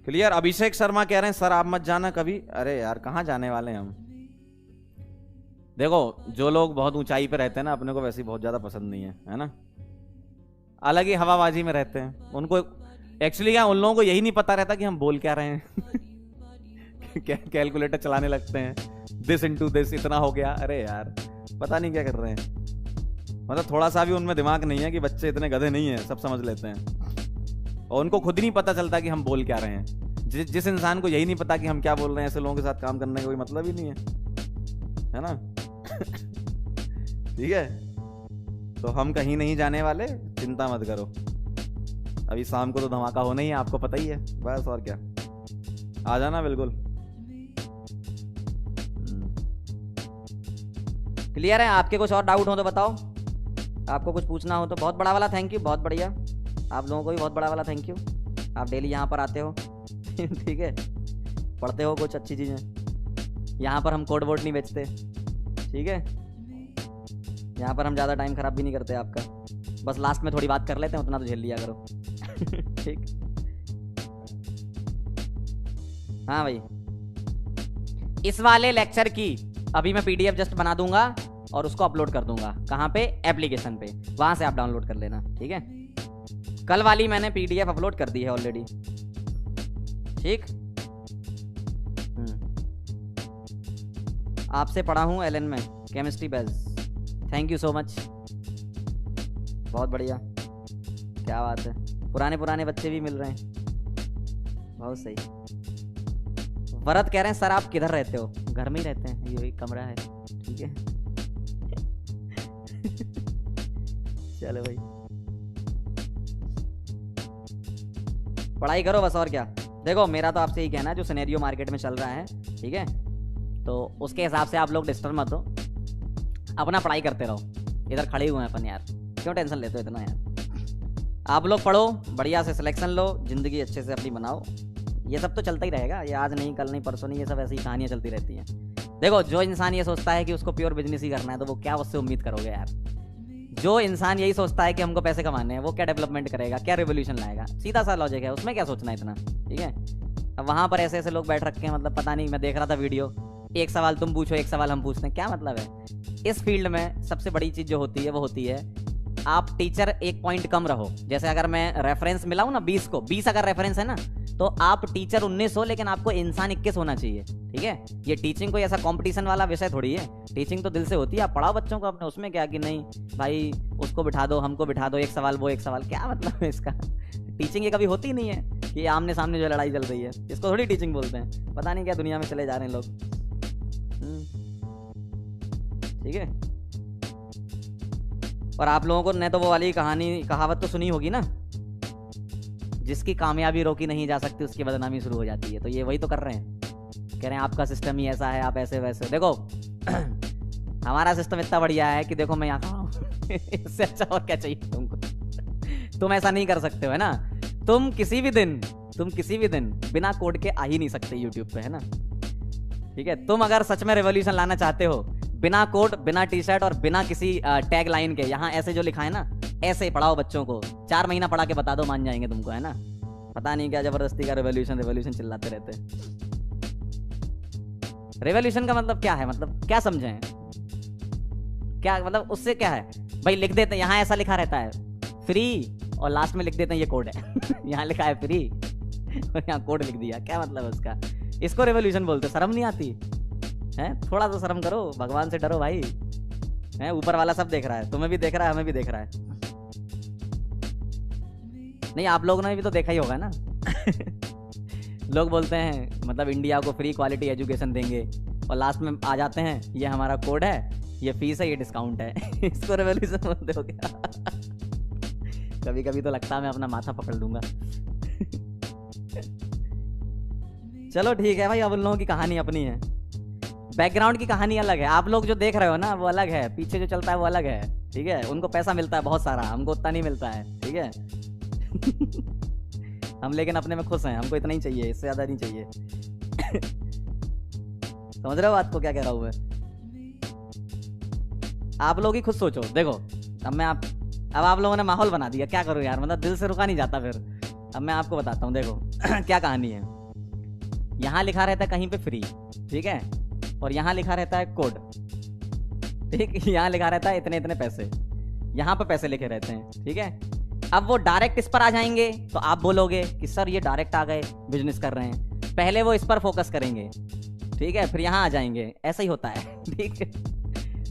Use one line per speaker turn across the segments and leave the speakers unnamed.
Clear. Abhishek Sharma कह रहे हैं सर आप मत जाना कभी। अरे यार कहाँ जाने वाले हैं हम। देखो जो लोग बहुत ऊंचाई पे रहते हैं ना, अपने को वैसे ही बहुत ज्यादा पसंद नहीं है ना। अलग ही हवाबाजी में रहते हैं। उनको एक्चुअली क्या, उन लोगों को यही नहीं पता रहता कि हम बोल क्या रहे हैं। कैलकुलेटर चलाने लगते हैं, दिस इंटू दिस इतना हो गया। अरे यार पता नहीं क्या कर रहे हैं। मतलब थोड़ा सा भी उनमें दिमाग नहीं है कि बच्चे इतने गधे नहीं है, सब समझ लेते हैं। और उनको खुद नहीं पता चलता कि हम बोल क्या रहे हैं। जिस इंसान को यही नहीं पता कि हम क्या बोल रहे हैं, ऐसे लोगों के साथ काम करने का कोई मतलब ही नहीं है ना। ठीक है, तो हम कहीं नहीं जाने वाले, चिंता मत करो। अभी शाम को तो धमाका होना ही है, आपको पता ही है। बस और क्या, आ जाना बिल्कुल।
क्लियर है? आपके कुछ और डाउट हो तो बताओ, आपको कुछ पूछना हो तो। बहुत बड़ा वाला थैंक यू, बहुत बढ़िया। आप लोगों को भी बहुत बड़ा वाला थैंक यू। आप डेली यहाँ पर आते हो। ठीक है, पढ़ते हो कुछ अच्छी चीज़ें। यहाँ पर हम कोड वोड नहीं बेचते, ठीक है। यहाँ पर हम ज़्यादा टाइम खराब भी नहीं करते आपका, बस लास्ट में थोड़ी बात कर लेते हैं, उतना तो झेल लिया करो। ठीक। हाँ भाई, इस वाले लेक्चर की अभी मैं पीडीएफ जस्ट बना दूंगा और उसको अपलोड कर दूंगा। कहाँ पे? एप्लीकेशन पे, वहां से आप डाउनलोड कर लेना, ठीक है। कल वाली मैंने पीडीएफ अपलोड कर दी है ऑलरेडी, ठीक। आपसे पढ़ा हूँ एलएन में chemistry base. Thank you so much, बहुत बढ़िया, क्या बात है। पुराने बच्चे भी मिल रहे हैं, बहुत सही। वरद कह रहे हैं सर आप किधर रहते हो? घर में ही रहते हैं, ये कमरा है, ठीक है। चलो भाई, पढ़ाई करो बस, और क्या। देखो मेरा तो आपसे ही कहना है, जो सिनेरियो मार्केट में चल रहा है, ठीक है, तो उसके हिसाब से आप लोग डिस्टर्ब मत हो, अपना पढ़ाई करते रहो। इधर खड़े हुए हैं अपन यार, क्यों टेंशन लेते हो इतना यार। आप लोग पढ़ो, बढ़िया से सिलेक्शन लो, जिंदगी अच्छे से अपनी बनाओ। ये सब तो चलता ही रहेगा, ये आज नहीं कल नहीं परसों नहीं, ये सब ऐसी कहानियां चलती रहती हैं। देखो जो इंसान ये सोचता है कि उसको प्योर बिजनेस ही करना है, तो वो क्या उससे उम्मीद करोगे यार। जो इंसान यही सोचता है कि हमको पैसे कमाने हैं, वो क्या डेवलपमेंट करेगा, क्या रिवोल्यूशन लाएगा? सीधा सा लॉजिक है, उसमें क्या सोचना इतना, ठीक है। अब वहां पर ऐसे ऐसे लोग बैठ रखे हैं, मतलब पता नहीं, मैं देख रहा था वीडियो, एक सवाल तुम पूछो एक सवाल हम पूछते हैं, क्या मतलब है। इस फील्ड में सबसे बड़ी चीज जो होती है वो होती है आप टीचर एक पॉइंट कम रहो। जैसे अगर मैं रेफरेंस मिलाऊं ना 20 को, 20 अगर रेफरेंस है ना, तो आप टीचर 19 हो, लेकिन आपको इंसान 21 होना चाहिए, ठीक है। ये टीचिंग कोई ऐसा कंपटीशन वाला विषय थोड़ी है, टीचिंग तो दिल से होती है। आप पढ़ाओ बच्चों को अपने, उसमें क्या कि नहीं भाई उसको बिठा दो हमको बिठा दो, एक सवाल वो एक सवाल, क्या मतलब है इसका। टीचिंग ये कभी होती नहीं है कि आमने सामने जो लड़ाई चल रही है, इसको थोड़ी टीचिंग बोलते हैं। पता नहीं क्या दुनिया में चले जा रहे हैं लोग, ठीक है। और आप लोगों को ने तो वो वाली कहावत तो सुनी होगी ना, जिसकी कामयाबी रोकी नहीं जा सकती उसकी बदनामी शुरू हो जाती है। तो ये वही तो कर रहे हैं, कह रहे हैं आपका सिस्टम ही ऐसा है, आप ऐसे वैसे। देखो हमारा सिस्टम इतना बढ़िया है कि देखो मैं यहाँ खड़ा हूँ। इससे अच्छा और क्या चाहिए तुमको। तुम ऐसा नहीं कर सकते हो, है ना। तुम किसी भी दिन बिना कोड के आ ही नहीं सकते यूट्यूब पे, है ना, ठीक है। तुम अगर सच में रेवोल्यूशन लाना चाहते हो, बिना कोड, बिना टी शर्ट और बिना किसी टैग लाइन के, यहाँ ऐसे जो लिखा है ना, ऐसे पढ़ाओ बच्चों को। 4 महीना पढ़ा के बता दो, मान जाएंगे तुमको, है ना। पता नहीं क्या जबरदस्ती का रेवोल्यूशन चिल्लाते रहते हैं। रेवोल्यूशन का मतलब क्या है, मतलब क्या समझे, क्या मतलब उससे क्या है भाई। लिख देते हैं, यहाँ ऐसा लिखा रहता है फ्री, और लास्ट में लिख देते हैं ये कोड है। यहाँ लिखा है फ्री और यहाँ कोड लिख दिया, क्या मतलब है उसका। इसको रेवोल्यूशन बोलते। शर्म नहीं आती है? थोड़ा तो शर्म करो, भगवान से डरो भाई, है। ऊपर वाला सब देख रहा है, तुम्हें भी देख रहा है, हमें भी देख रहा है। नहीं आप लोगों ने भी तो देखा ही होगा ना। लोग बोलते हैं मतलब इंडिया को फ्री क्वालिटी एजुकेशन देंगे, और लास्ट में आ जाते हैं ये हमारा कोड है, ये फीस है, ये डिस्काउंट है। इसको रेवोल्यूशन बोलते हो क्या? कभी कभी तो लगता है मैं अपना माथा पकड़ लूंगा। चलो ठीक है भाई, अब उन लोगों की कहानी अपनी है, बैकग्राउंड की कहानी अलग है। आप लोग जो देख रहे हो ना वो अलग है, पीछे जो चलता है वो अलग है, ठीक है। उनको पैसा मिलता है बहुत सारा, हमको उतना नहीं मिलता है, ठीक है। हम लेकिन अपने में खुश हैं, हमको इतना ही चाहिए, इससे ज्यादा नहीं चाहिए। समझ रहे हो बात को, क्या कह रहा हूँ मैं। आप लोग ही खुद सोचो। देखो अब आप लोगों ने माहौल बना दिया, क्या करूं यार, मतलब दिल से रुका नहीं जाता फिर। अब मैं आपको बताता हूँ, देखो क्या कहानी है। यहाँ लिखा रहता है कहीं पे फ्री, ठीक है, और यहाँ लिखा रहता है कोड, ठीक, यहाँ लिखा रहता है इतने इतने पैसे, यहाँ पे पैसे लिखे रहते हैं, ठीक है। अब वो डायरेक्ट इस पर आ जाएंगे तो आप बोलोगे कि सर ये डायरेक्ट आ गए, बिजनेस कर रहे हैं। पहले वो इस पर फोकस करेंगे, ठीक है, फिर यहाँ आ जाएंगे, ऐसा ही होता है, ठीक है।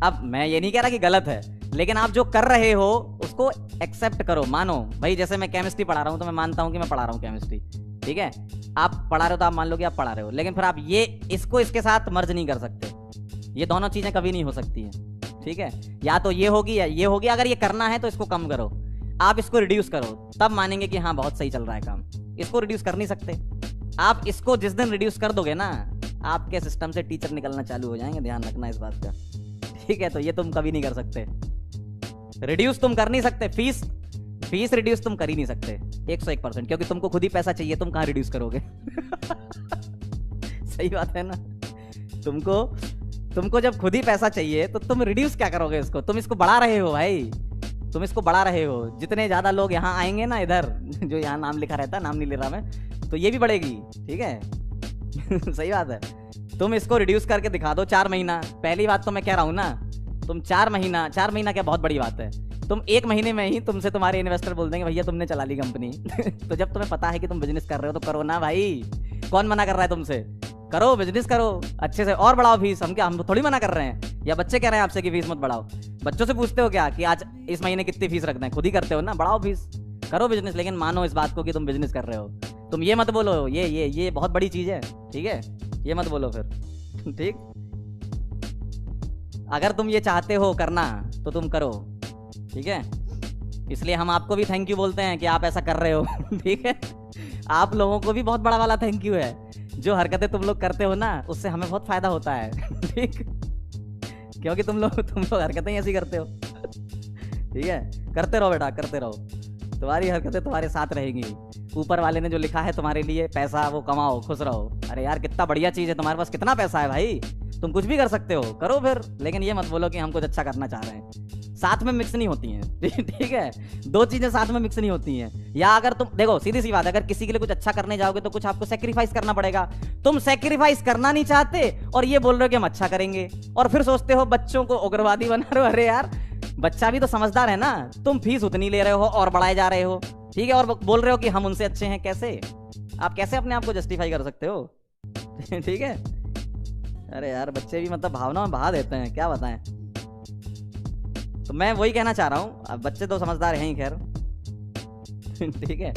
अब मैं ये नहीं कह रहा कि गलत है, लेकिन आप जो कर रहे हो उसको एक्सेप्ट करो, मानो। भाई जैसे मैं केमिस्ट्री पढ़ा रहा हूँ तो मैं मानता हूँ कि मैं पढ़ा रहा हूँ केमिस्ट्री, ठीक है। आप पढ़ा रहे हो तो आप मान लो कि आप पढ़ा रहे हो, लेकिन फिर आप ये इसको इसके साथ मर्ज नहीं कर सकते। ये दोनों चीजें कभी नहीं हो सकती हैं, ठीक है। या तो ये होगी या ये होगी। अगर ये करना है तो इसको कम करो, आप इसको रिड्यूस करो, तब मानेंगे कि हाँ बहुत सही चल रहा है काम। इसको रिड्यूस कर नहीं सकते आप। इसको जिस दिन रिड्यूस कर दोगे ना, आपके सिस्टम से टीचर निकलना चालू हो जाएंगे, ध्यान रखना इस बात का, ठीक है। तो ये तुम कभी नहीं कर सकते, रिड्यूस तुम कर नहीं सकते। फीस रिड्यूस तुम कर ही नहीं सकते 101%, क्योंकि तुमको खुद ही पैसा चाहिए, तुम कहाँ रिड्यूस करोगे? सही बात है ना। तुमको जब खुद ही पैसा चाहिए तो तुम रिड्यूस क्या करोगे इसको? तुम इसको बढ़ा रहे हो भाई, तुम इसको बढ़ा रहे हो। जितने ज्यादा लोग यहाँ आएंगे ना, इधर जो यहाँ नाम लिखा रहता है, नाम नहीं ले रहा मैं, तो ये भी बढ़ेगी, ठीक है। सही बात है। तुम इसको रिड्यूस करके दिखा दो 4 महीना। पहली बात तो मैं कह रहा हूँ ना, तुम 4 महीना क्या बहुत बड़ी बात है। तुम 1 महीने में ही तुमसे तुम्हारे इन्वेस्टर बोल देंगे भैया तुमने चला ली कंपनी। तो जब तुम्हें पता है कि तुम बिजनेस कर रहे हो तो करो ना भाई, कौन मना कर रहा है तुमसे? करो, बिजनेस करो अच्छे से, और बढ़ाओ फीस। हम थोड़ी मना कर रहे हैं, या बच्चे कह रहे हैं आपसे कि फीस मत बढ़ाओ। बच्चों से पूछते हो क्या कि आज इस महीने कितनी फीस रखना है? खुद ही करते हो ना, बढ़ाओ फीस, करो बिजनेस। लेकिन मानो इस बात को कि तुम बिजनेस कर रहे हो। तुम ये मत बोलो ये बहुत बड़ी चीज है, ठीक है, ये मत बोलो फिर, ठीक। अगर तुम ये चाहते हो करना तो तुम करो, ठीक है। इसलिए हम आपको भी थैंक यू बोलते हैं कि आप ऐसा कर रहे हो, ठीक है। आप लोगों को भी बहुत बड़ा वाला थैंक यू है। जो हरकतें तुम लोग करते हो ना, उससे हमें बहुत फायदा होता है, ठीक, क्योंकि तुम लोग हरकतें ऐसी करते हो, ठीक है। करते रहो बेटा, करते रहो, तुम्हारी हरकतें तुम्हारे साथ रहेंगी। ऊपर वाले ने जो लिखा है तुम्हारे लिए पैसा, वो कमाओ, खुश रहो। अरे यार कितना बढ़िया चीज है, तुम्हारे पास कितना पैसा है भाई, तुम कुछ भी कर सकते हो, करो फिर। लेकिन ये मत बोलो कि हम कुछ अच्छा करना चाह रहे हैं। साथ में मिक्स नहीं होती हैं, ठीक है। 2 चीजें साथ में मिक्स नहीं होती हैं। या अगर तुम देखो, सीधी सी बात है, अगर किसी के लिए कुछ अच्छा करने जाओगे तो कुछ आपको सेक्रीफाइस करना पड़ेगा। तुम सेक्रीफाइस करना नहीं चाहते और ये बोल रहे हो कि हम अच्छा करेंगे, और फिर सोचते हो बच्चों को उग्रवादी बना रहे हो। अरे यार बच्चा भी तो समझदार है ना। तुम फीस उतनी ले रहे हो और बढ़ाए जा रहे हो, ठीक है, और बोल रहे हो कि हम उनसे अच्छे हैं। कैसे आप कैसे अपने आप को जस्टिफाई कर सकते हो? ठीक है। अरे यार बच्चे भी मतलब भावना में बहा देते हैं, क्या बताएं। तो मैं वही कहना चाह रहा हूँ, अब बच्चे तो समझदार हैं ही, खैर, ठीक है।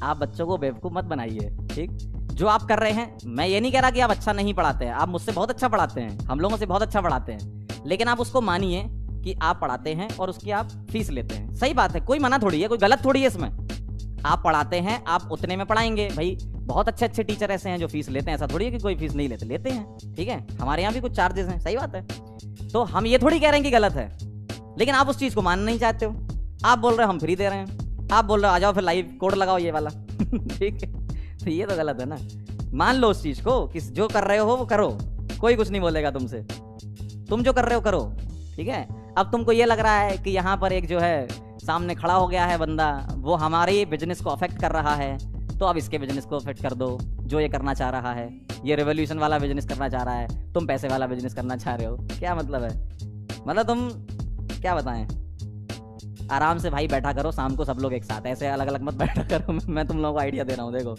आप बच्चों को बेवकूफ मत बनाइए, ठीक। जो आप कर रहे हैं, मैं ये नहीं कह रहा कि आप अच्छा नहीं पढ़ाते हैं, आप मुझसे बहुत अच्छा पढ़ाते हैं, हम लोगों से बहुत अच्छा पढ़ाते हैं, लेकिन आप उसको मानिए कि आप पढ़ाते हैं और उसकी आप फीस लेते हैं। सही बात है, कोई मना थोड़ी है, कोई गलत थोड़ी है इसमें। आप पढ़ाते हैं, आप उतने में पढ़ाएंगे भाई। बहुत अच्छे अच्छे टीचर ऐसे हैं जो फीस लेते हैं, ऐसा थोड़ी है कि कोई फीस नहीं लेते, लेते हैं, ठीक है। हमारे यहाँ भी कुछ चार्जेस हैं, सही बात है। तो हम ये थोड़ी कह रहे हैं कि गलत है, लेकिन आप उस चीज को मानना नहीं चाहते हो। आप बोल रहे हो हम फ्री दे रहे हैं, आप बोल रहे हो आ जाओ फिर लाइव कोड लगाओ ये वाला, ठीक है। तो ये तो गलत है ना। मान लो उस चीज को कि जो कर रहे हो वो करो, कोई कुछ नहीं बोलेगा तुमसे। तुम जो कर रहे हो करो, ठीक है। अब तुमको ये लग रहा है कि यहाँ पर एक जो है सामने खड़ा हो गया है बंदा, वो हमारे बिजनेस को अफेक्ट कर रहा है, तो अब इसके बिजनेस को अफेक्ट कर दो। जो ये करना चाह रहा है, ये रेवोल्यूशन वाला बिजनेस करना चाह रहा है, तुम पैसे वाला बिजनेस करना चाह रहे हो। क्या मतलब है? मतलब तुम क्या बताएं। आराम से भाई बैठा करो, शाम को सब लोग एक साथ, ऐसे अलग अलग मत बैठा करो। मैं तुम लोगों को आइडिया दे रहा हूँ, देखो।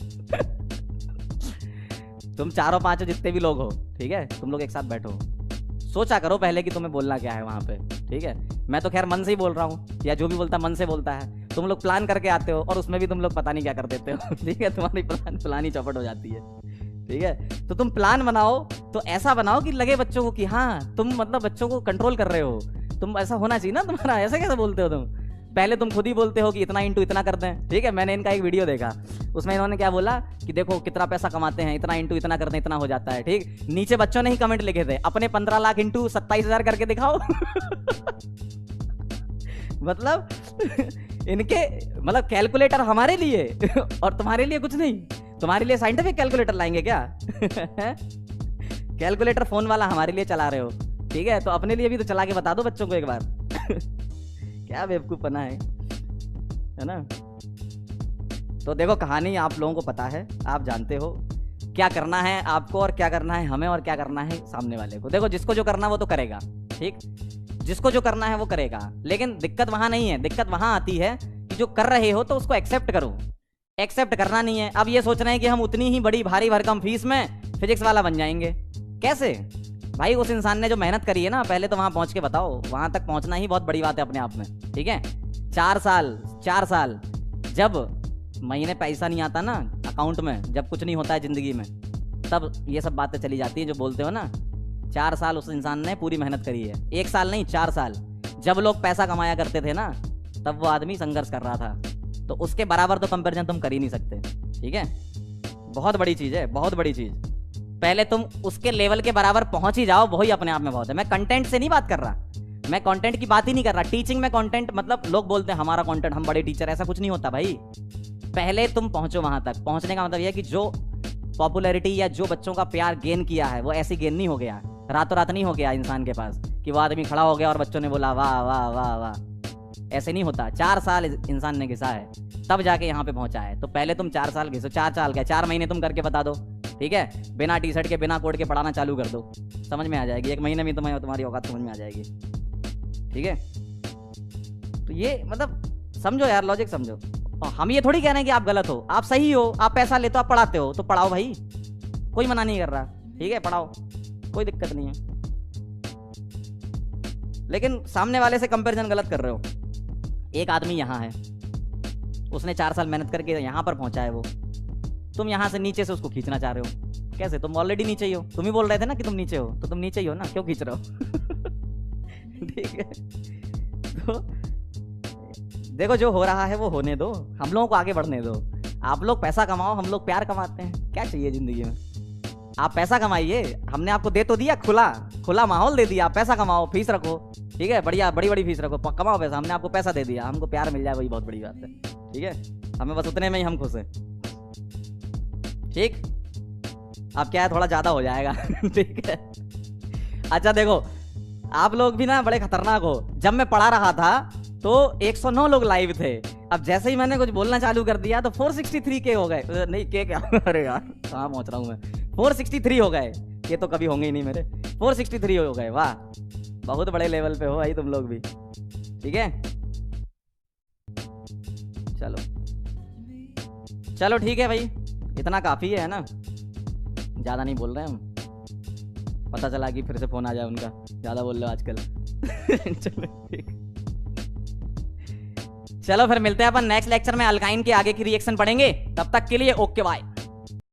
तुम 4-5 जितने भी लोग हो, ठीक है, तुम लोग एक साथ बैठो, सोचा करो पहले कि तुम्हें बोलना क्या है वहां पे, ठीक है। मैं तो खैर मन से ही बोल रहा हूँ, या जो भी बोलता मन से बोलता है। तुम लोग प्लान करके आते हो और उसमें भी तुम लोग पता नहीं क्या कर देते हो, ठीक है। तुम्हारी प्लान ही चौपट हो जाती है, ठीक है। तो तुम प्लान बनाओ तो ऐसा बनाओ कि लगे बच्चों को कि हाँ तुम मतलब बच्चों को कंट्रोल कर रहे हो। तुम ऐसा होना चाहिए ना तुम्हारा। ऐसा कैसे बोलते हो तुम? पहले तुम खुद ही बोलते हो कि इतना इंटू इतना करते हैं, ठीक है। मैंने इनका एक वीडियो देखा, उसमें इन्होंने क्या बोला कि देखो कितना पैसा कमाते हैं, इतना इंटू इतना करते हैं, इतना हो जाता है, ठीक। नीचे बच्चों ने ही कमेंट लिखे थे, अपने 15 लाख इंटू 27,000 करके दिखाओ। मतलब इनके मतलब कैलकुलेटर हमारे लिए और तुम्हारे लिए कुछ नहीं। तुम्हारे लिए साइंटिफिक कैलकुलेटर लाएंगे क्या? कैलकुलेटर फोन वाला हमारे लिए चला रहे हो, ठीक है। तो अपने लिए भी तो चला के बता दो बच्चों को एक बार। क्या बेवकूफपना है ना। तो देखो कहानी आप लोगों को पता है, आप जानते हो क्या करना है आपको और क्या करना है हमें और क्या करना है सामने वाले को। देखो जिसको जो करना वो तो करेगा, ठीक, जिसको जो करना है वो करेगा, लेकिन दिक्कत वहां नहीं है, दिक्कत वहां आती है कि जो कर रहे हो तो उसको एक्सेप्ट करो। एक्सेप्ट करना नहीं है। अब ये सोच रहे हैं कि हम उतनी ही बड़ी भारी भरकम फीस में फिजिक्स वाला बन जाएंगे, कैसे भाई? उस इंसान ने जो मेहनत करी है ना, पहले तो वहां पहुंच के बताओ। वहां तक पहुंचना ही बहुत बड़ी बात है अपने आप में, ठीक है। 4 साल जब महीने पैसा नहीं आता ना अकाउंट में, जब कुछ नहीं होता है जिंदगी में, तब ये सब बातें चली जाती है जो बोलते हो ना। 4 साल उस इंसान ने पूरी मेहनत करी है, 1 साल नहीं 4 साल। जब लोग पैसा कमाया करते थे ना, तब वो आदमी संघर्ष कर रहा था, तो उसके बराबर तो कंपैरिजन तुम कर ही नहीं सकते, ठीक है। बहुत बड़ी चीज है, बहुत बड़ी चीज। पहले तुम उसके लेवल के बराबर पहुंच ही जाओ, वही अपने आप में बहुत है। मैं कंटेंट से नहीं बात कर रहा, मैं कंटेंट की बात ही नहीं कर रहा। टीचिंग में कंटेंट मतलब लोग बोलते हैं हमारा कंटेंट, हम बड़े टीचर, ऐसा कुछ नहीं होता भाई। पहले तुम पहुंचो वहां तक। पहुंचने का मतलब यह है कि जो पॉपुलैरिटी या जो बच्चों का प्यार गेन किया है, वो ऐसी गेन नहीं हो गया, रातों रात नहीं हो गया इंसान के पास कि वो आदमी खड़ा हो गया और बच्चों ने बोला वाह वाह वाह वाह। ऐसे नहीं होता। 4 साल इंसान ने घिसा है, तब जाके यहाँ पे पहुंचा है। तो पहले तुम 4 साल घिसो। 4 साल क्या, 4 महीने तुम करके बता दो, ठीक है। बिना टी शर्ट के, बिना कोट के पढ़ाना चालू कर दो, समझ में आ जाएगी। 1 महीने में तुम्हारी औकात समझ में आ जाएगी, ठीक है। तो ये मतलब समझो यार, लॉजिक समझो। और हम ये थोड़ी कह रहे हैं कि आप गलत हो, आप सही हो, आप पैसा लेते हो, आप पढ़ाते हो, तो पढ़ाओ भाई, कोई मना नहीं कर रहा, ठीक है, पढ़ाओ, कोई दिक्कत नहीं है। लेकिन सामने वाले से कंपैरिजन गलत कर रहे हो। एक आदमी यहाँ है, उसने 4 साल मेहनत करके यहाँ पर पहुंचा है, वो तुम यहाँ से नीचे से उसको खींचना चाह रहे हो। कैसे? तुम ऑलरेडी नीचे ही हो। तुम ही बोल रहे थे ना कि तुम नीचे हो, तो तुम नीचे ही हो ना, क्यों खींच रहे हो? ठीक है। तो देखो जो हो रहा है वो होने दो, हम लोगों को आगे बढ़ने दो। आप लोग पैसा कमाओ, हम लोग प्यार कमाते हैं। क्या चाहिए जिंदगी में? आप पैसा कमाइए, हमने आपको दे तो दिया, खुला माहौल दे दिया। आप पैसा कमाओ, फीस रखो, ठीक है, बढ़िया बड़ी बड़ी फीस रखो, कमाओ पैसा। हमने आपको पैसा दे दिया, हमको प्यार मिल जाए वही बहुत बड़ी बात है, ठीक है। हमें बस उतने में ही हम खुश हैं, ठीक। अब क्या है, थोड़ा ज्यादा हो जाएगा, ठीक है। अच्छा देखो, आप लोग भी ना बड़े खतरनाक हो। जब मैं पढ़ा रहा था तो 109 लोग लाइव थे। अब जैसे ही मैंने कुछ बोलना चालू कर दिया तो 463 के हो गए। नहीं के क्या, अरे यार कहाँ पहुंच रहा हूँ मैं। 463 हो गए, ये तो कभी होंगे ही नहीं मेरे। 463 हो गए, वाह, बहुत बड़े लेवल पे हो भाई तुम लोग भी, ठीक है। चलो ठीक है भाई, इतना काफी है ना, ज्यादा नहीं बोल रहे हम। पता चला कि फिर से फोन आ जाए उनका, ज्यादा बोल रहे हो आजकल। चलो ठीक, चलो फिर मिलते हैं अपन नेक्स्ट लेक्चर में। अल्काइन के आगे की रिएक्शन पढ़ेंगे, तब तक के लिए ओके बाय।